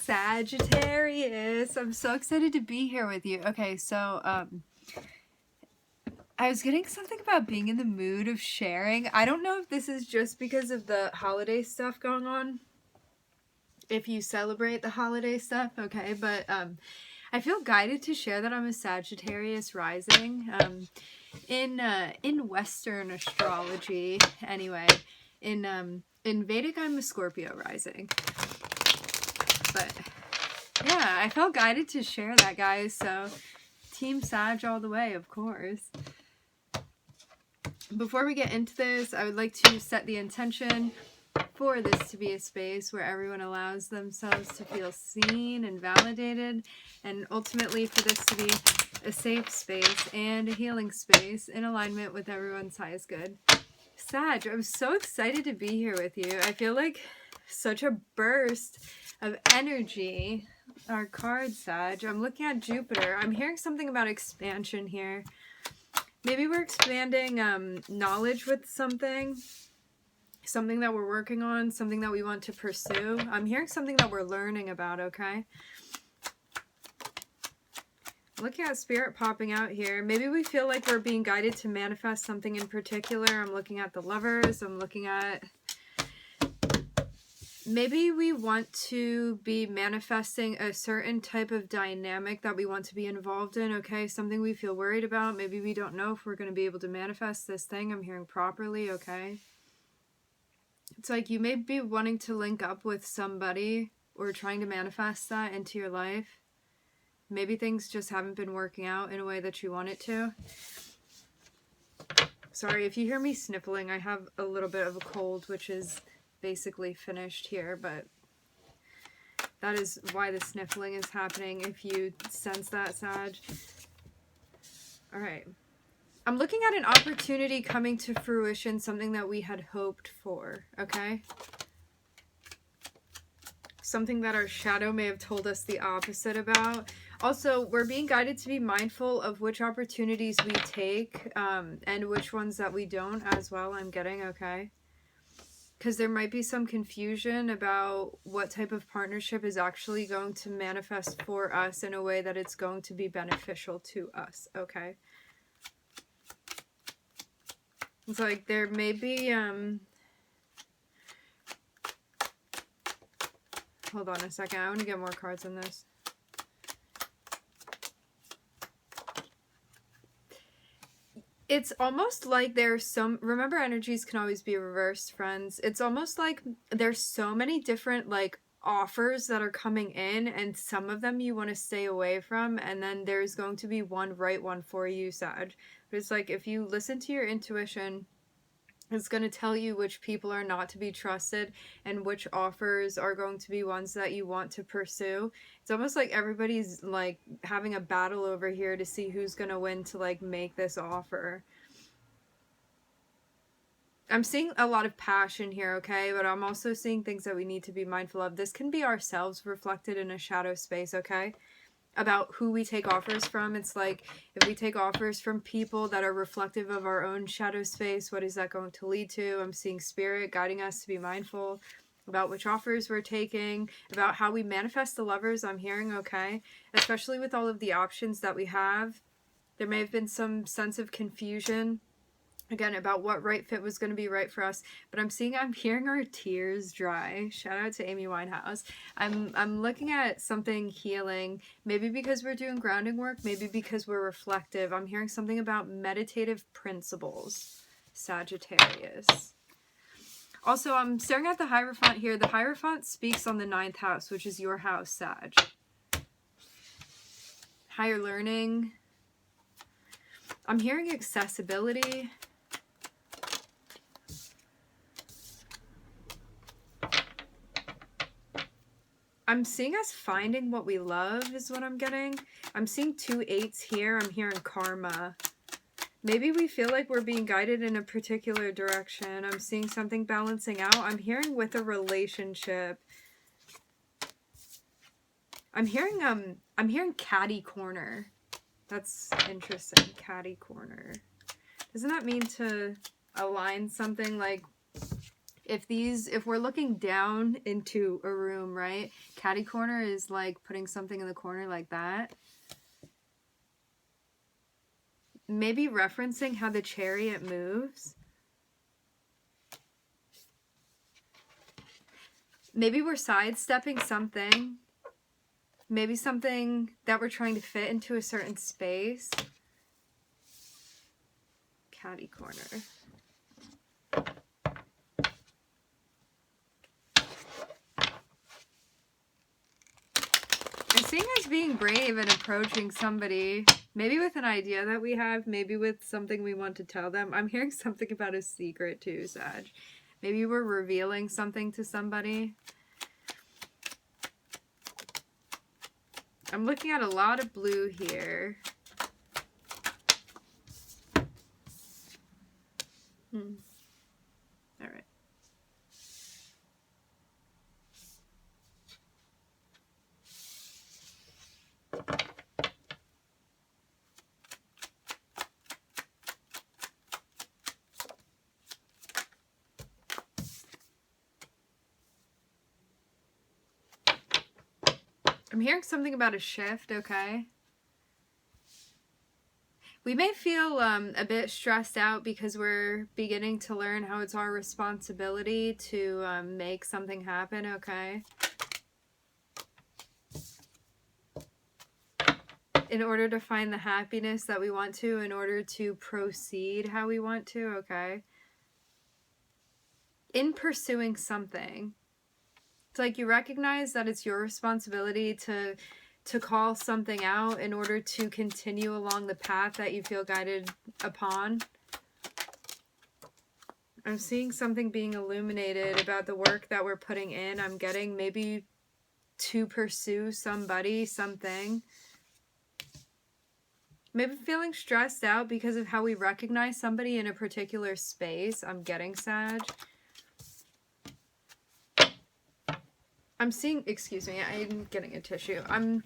Sagittarius, I'm so excited to be here with you. Okay, so I was getting something about being in the mood of sharing. I don't know if this is just because of the holiday stuff going on, if you celebrate the holiday stuff, okay, but I feel guided to share that I'm a Sagittarius rising. In Western astrology, anyway, in Vedic, I'm a Scorpio rising. But yeah, I felt guided to share that, guys. So Team Sag all the way, of course. Before we get into this, I would like to set the intention for this to be a space where everyone allows themselves to feel seen and validated, and ultimately for this to be a safe space and a healing space in alignment with everyone's highest good. Sag, I'm so excited to be here with you. I feel like such a burst of energy. Our card, Sag. I'm looking at Jupiter. I'm hearing something about expansion here. Maybe we're expanding knowledge with something that we're working on, something that we want to pursue. I'm hearing something that we're learning about, okay? Looking at Spirit popping out here. Maybe we feel like we're being guided to manifest something in particular. I'm looking at the Lovers. I'm looking at... Maybe we want to be manifesting a certain type of dynamic that we want to be involved in, okay? Something we feel worried about. Maybe we don't know if we're going to be able to manifest this thing. I'm hearing properly, okay? It's like you may be wanting to link up with somebody or trying to manifest that into your life. Maybe things just haven't been working out in a way that you want it to. Sorry, if you hear me sniffling, I have a little bit of a cold, which is basically finished here, but that is why the sniffling is happening, if you sense that, Sag. Alright. I'm looking at an opportunity coming to fruition, something that we had hoped for, okay? Something that our shadow may have told us the opposite about. Also, we're being guided to be mindful of which opportunities we take and which ones that we don't as well, I'm getting, okay? Because there might be some confusion about what type of partnership is actually going to manifest for us in a way that it's going to be beneficial to us, okay? It's like there may be, hold on a second, I want to get more cards on this. It's almost like there's some, remember energies can always be reversed, friends. It's almost like there's so many different like offers that are coming in, and some of them you want to stay away from, and then there's going to be one right one for you, Sag. But it's like if you listen to your intuition, it's going to tell you which people are not to be trusted and which offers are going to be ones that you want to pursue. It's almost like everybody's like having a battle over here to see who's going to win to like make this offer. I'm seeing a lot of passion here, okay? But I'm also seeing things that we need to be mindful of. This can be ourselves reflected in a shadow space, okay? About who we take offers from. It's like if we take offers from people that are reflective of our own shadow space, what is that going to lead to? I'm seeing Spirit guiding us to be mindful about which offers we're taking, about how we manifest the Lovers, I'm hearing, okay? Especially with all of the options that we have. There may have been some sense of confusion, again, about what right fit was going to be right for us, but I'm hearing our tears dry. Shout out to Amy Winehouse. I'm looking at something healing, maybe because we're doing grounding work, maybe because we're reflective. I'm hearing something about meditative principles, Sagittarius. Also, I'm staring at the Hierophant here. The Hierophant speaks on the 9th house, which is your house, Sag. Higher learning. I'm hearing accessibility. I'm seeing us finding what we love is what I'm getting. I'm seeing 2 8s here. I'm hearing karma. Maybe we feel like we're being guided in a particular direction. I'm seeing something balancing out. I'm hearing with a relationship. I'm hearing catty corner. That's interesting. Catty corner. Doesn't that mean to align something like If we're looking down into a room, right? Catty corner is like putting something in the corner like that. Maybe referencing how the chariot moves. Maybe we're sidestepping something. Maybe something that we're trying to fit into a certain space. Catty corner. I'm seeing us being brave and approaching somebody, maybe with an idea that we have, maybe with something we want to tell them. I'm hearing something about a secret too, Sag. Maybe we're revealing something to somebody. I'm looking at a lot of blue here. All right. I'm hearing something about a shift, okay? We may feel a bit stressed out because we're beginning to learn how it's our responsibility to make something happen, okay? In order to find the happiness that we want to, in order to proceed how we want to, okay? In pursuing something. It's like you recognize that it's your responsibility to call something out in order to continue along the path that you feel guided upon. I'm seeing something being illuminated about the work that we're putting in. I'm getting maybe to pursue somebody, something. Maybe feeling stressed out because of how we recognize somebody in a particular space. I'm getting Sag. I'm seeing, excuse me, I'm getting a tissue. I'm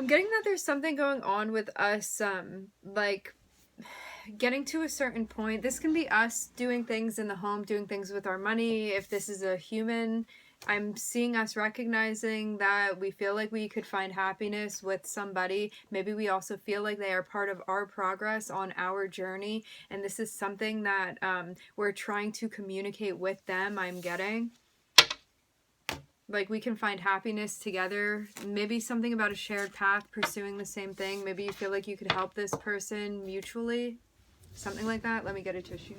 getting that there's something going on with us, like, getting to a certain point. This can be us doing things in the home, doing things with our money. If this is a human, I'm seeing us recognizing that we feel like we could find happiness with somebody. Maybe we also feel like they are part of our progress on our journey. And this is something that we're trying to communicate with them, I'm getting. Like, we can find happiness together. Maybe something about a shared path, pursuing the same thing. Maybe you feel like you could help this person mutually. Something like that. Let me get a tissue.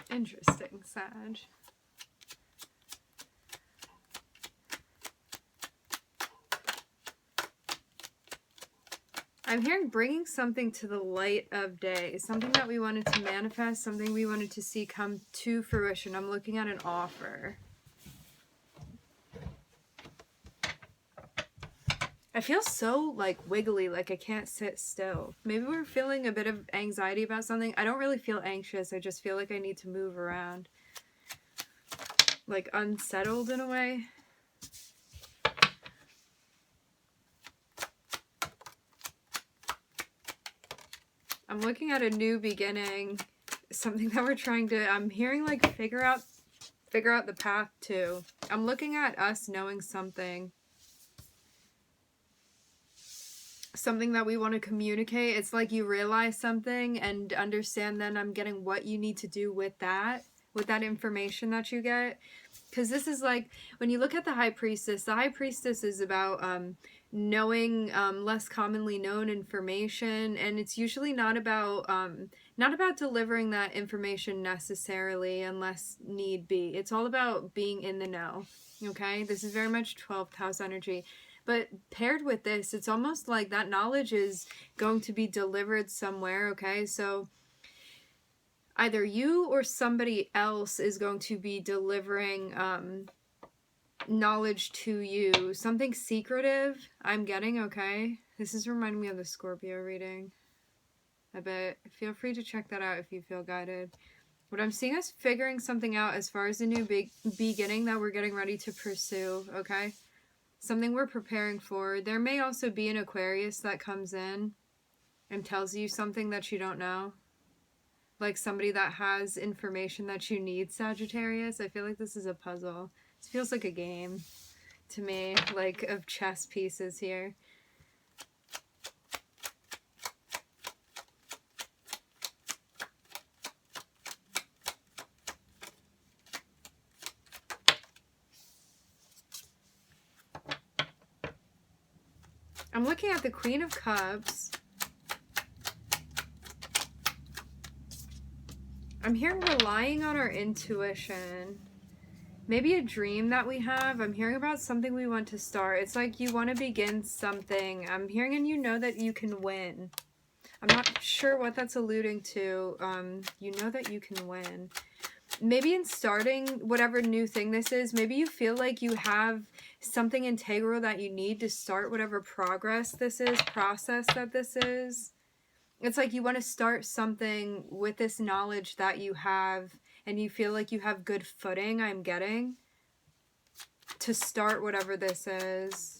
Interesting, Sag. I'm hearing bringing something to the light of day. Something that we wanted to manifest, something we wanted to see come to fruition. I'm looking at an offer. I feel so, like, wiggly, like I can't sit still. Maybe we're feeling a bit of anxiety about something. I don't really feel anxious. I just feel like I need to move around. Like, unsettled in a way. I'm looking at a new beginning. Something that we're trying to, I'm hearing, like, figure out the path to. I'm looking at us knowing something. Something that we want to communicate. It's like you realize something and understand, then I'm getting what you need to do with that information that you get. Because this is like, when you look at the High Priestess is about knowing less commonly known information, and it's usually not about delivering that information necessarily unless need be. It's all about being in the know. Okay, this is very much 12th house energy. But paired with this, it's almost like that knowledge is going to be delivered somewhere, okay? So either you or somebody else is going to be delivering knowledge to you. Something secretive, I'm getting, okay? This is reminding me of the Scorpio reading. I bet. Feel free to check that out if you feel guided. What I'm seeing is figuring something out as far as a new beginning that we're getting ready to pursue, okay? Something we're preparing for. There may also be an Aquarius that comes in and tells you something that you don't know. Like somebody that has information that you need, Sagittarius. I feel like this is a puzzle. This feels like a game to me, like of chess pieces here. I'm looking at the Queen of Cups. I'm hearing relying on our intuition. Maybe a dream that we have. I'm hearing about something we want to start. It's like you want to begin something. I'm hearing and you know that you can win. I'm not sure what that's alluding to. You know that you can win. Maybe in starting whatever new thing this is, maybe you feel like you have something integral that you need to start whatever progress this is, process that this is. It's like you want to start something with this knowledge that you have, and you feel like you have good footing, I'm getting, to start whatever this is.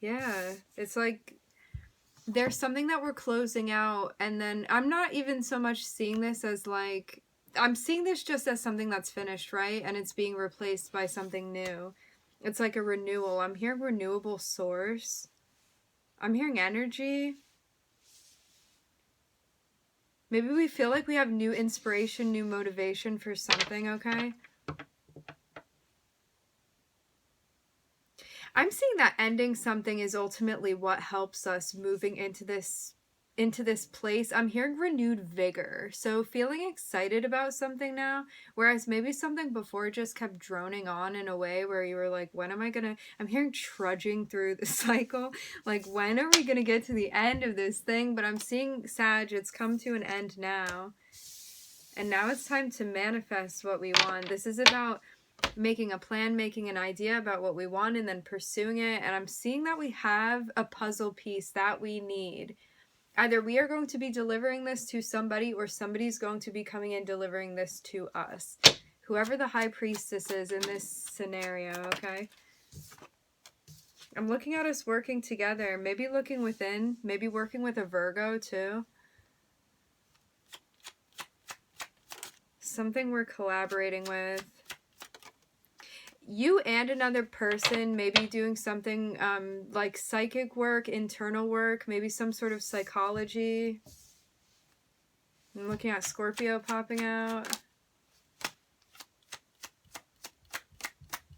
Yeah, it's like there's something that we're closing out, and then I'm not even so much seeing this as like, I'm seeing this just as something that's finished, right? And it's being replaced by something new. It's like a renewal. I'm hearing renewable source. I'm hearing energy. Maybe we feel like we have new inspiration, new motivation for something, okay? I'm seeing that ending something is ultimately what helps us moving into this place. I'm hearing renewed vigor. So feeling excited about something now, whereas maybe something before just kept droning on in a way where you were like, when am I gonna, I'm hearing trudging through the cycle. Like, when are we gonna get to the end of this thing? But I'm seeing, Sag, it's come to an end now. And now it's time to manifest what we want. This is about making a plan, making an idea about what we want, and then pursuing it. And I'm seeing that we have a puzzle piece that we need. Either we are going to be delivering this to somebody, or somebody's going to be coming in delivering this to us. Whoever the high priestess is in this scenario, okay? I'm looking at us working together. Maybe looking within. Maybe working with a Virgo, too. Something we're collaborating with. You and another person maybe doing something like psychic work, internal work, maybe some sort of psychology. I'm looking at Scorpio popping out.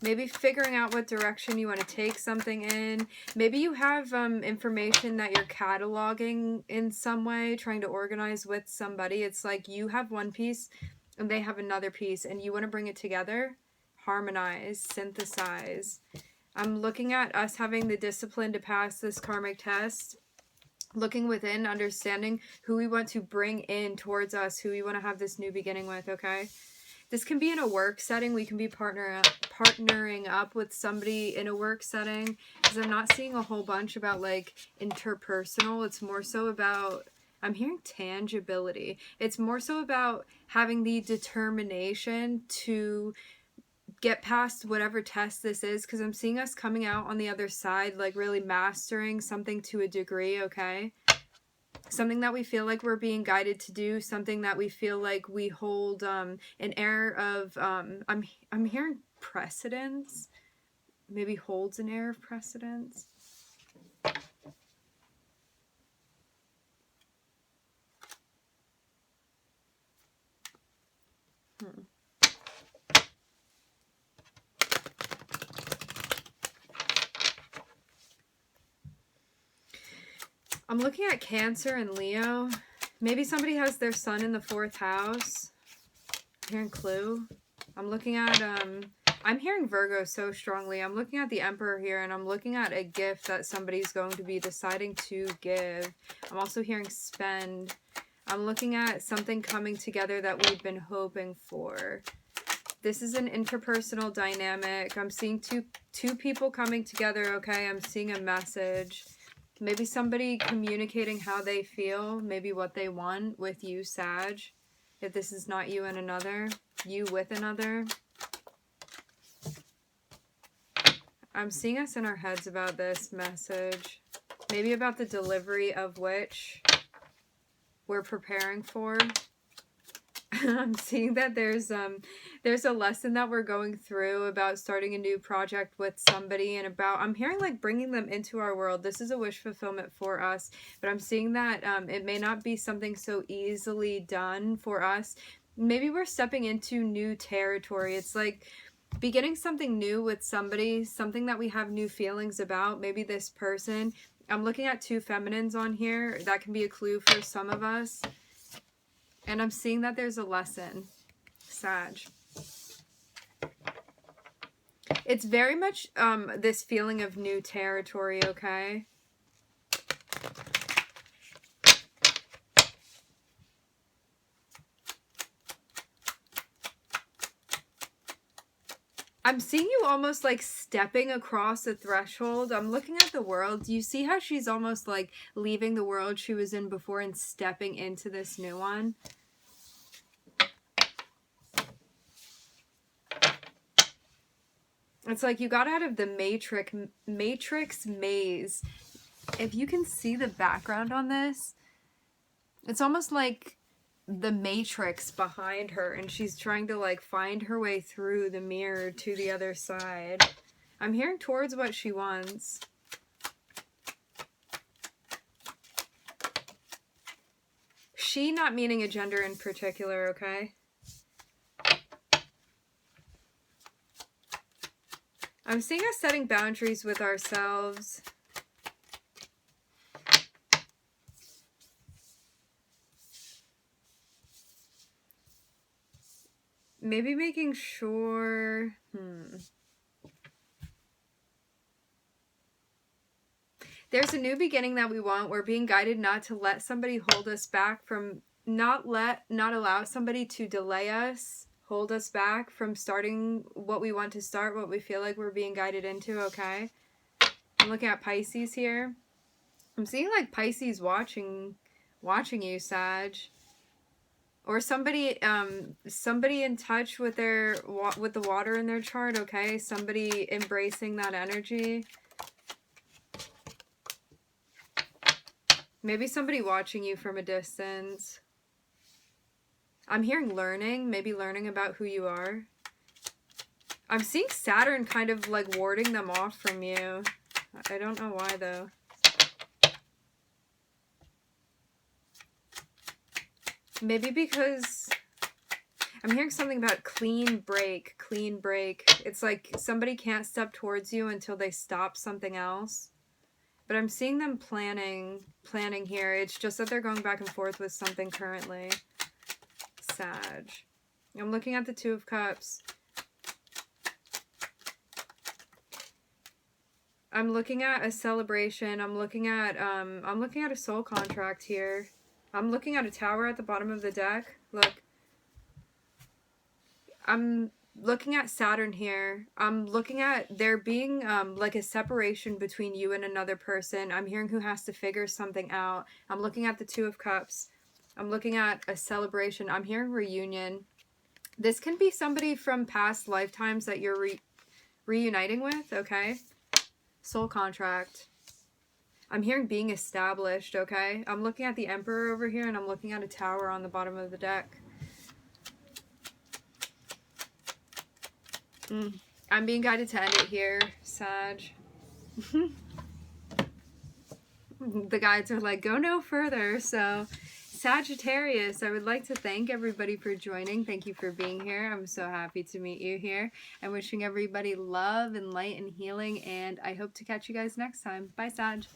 Maybe figuring out what direction you want to take something in. Maybe you have information that you're cataloging in some way, trying to organize with somebody. It's like you have one piece and they have another piece, and you want to bring it together. Harmonize, synthesize. I'm looking at us having the discipline to pass this karmic test. Looking within, understanding who we want to bring in towards us, who we want to have this new beginning with, okay? This can be in a work setting. We can be partnering up with somebody in a work setting. Because I'm not seeing a whole bunch about, like, interpersonal. It's more so about, I'm hearing tangibility. It's more so about having the determination to get past whatever test this is, because I'm seeing us coming out on the other side, like really mastering something to a degree, okay? Something that we feel like we're being guided to do, something that we feel like we hold an air of, I'm hearing precedence, maybe holds an air of precedence. I'm looking at Cancer and Leo. Maybe somebody has their sun in the 4th house. I'm hearing clue. I'm looking at I'm hearing Virgo so strongly. I'm looking at the Emperor here, and I'm looking at a gift that somebody's going to be deciding to give. I'm also hearing spend. I'm looking at something coming together that we've been hoping for. This is an interpersonal dynamic. I'm seeing two people coming together, okay? I'm seeing a message. Maybe somebody communicating how they feel, maybe what they want with you, Sag. If this is not you and another, you with another. I'm seeing us in our heads about this message. Maybe about the delivery of which we're preparing for. I'm seeing that there's a lesson that we're going through about starting a new project with somebody, and about, I'm hearing like bringing them into our world. This is a wish fulfillment for us, but I'm seeing that it may not be something so easily done for us. Maybe we're stepping into new territory. It's like beginning something new with somebody, something that we have new feelings about. Maybe this person. I'm looking at two feminines on here. That can be a clue for some of us. And I'm seeing that there's a lesson, Sag. It's very much this feeling of new territory, okay? I'm seeing you almost like stepping across a threshold. I'm looking at the world. Do you see how she's almost like leaving the world she was in before and stepping into this new one? It's like you got out of the Matrix maze. If you can see the background on this, it's almost like the Matrix behind her, and she's trying to like find her way through the mirror to the other side. I'm hearing towards what she wants. She not meaning a gender in particular, okay? I'm seeing us setting boundaries with ourselves. Maybe making sure... There's a new beginning that we want. We're being guided not to let somebody hold us back from... Not allow somebody to delay us, hold us back from starting what we want to start, what we feel like we're being guided into, okay? I'm looking at Pisces here. I'm seeing like Pisces watching you, Sag. Or somebody in touch with the water in their chart, okay? Somebody embracing that energy. Maybe somebody watching you from a distance. I'm hearing learning, maybe learning about who you are. I'm seeing Saturn kind of like warding them off from you. I don't know why though. Maybe because I'm hearing something about clean break. It's like somebody can't step towards you until they stop something else. But I'm seeing them planning here. It's just that they're going back and forth with something currently. Sag. I'm looking at the Two of Cups. I'm looking at a celebration. I'm looking at a soul contract here. I'm looking at a tower at the bottom of the deck. Look. I'm looking at Saturn here. I'm looking at there being like a separation between you and another person. I'm hearing who has to figure something out. I'm looking at the Two of Cups. I'm looking at a celebration. I'm hearing reunion. This can be somebody from past lifetimes that you're reuniting with, okay? Soul contract. I'm hearing being established, okay? I'm looking at the Emperor over here, and I'm looking at a tower on the bottom of the deck. I'm being guided to end it here, Sag. The guides are like, go no further. So, Sagittarius, I would like to thank everybody for joining. Thank you for being here. I'm so happy to meet you here. I'm wishing everybody love and light and healing, and I hope to catch you guys next time. Bye, Sag.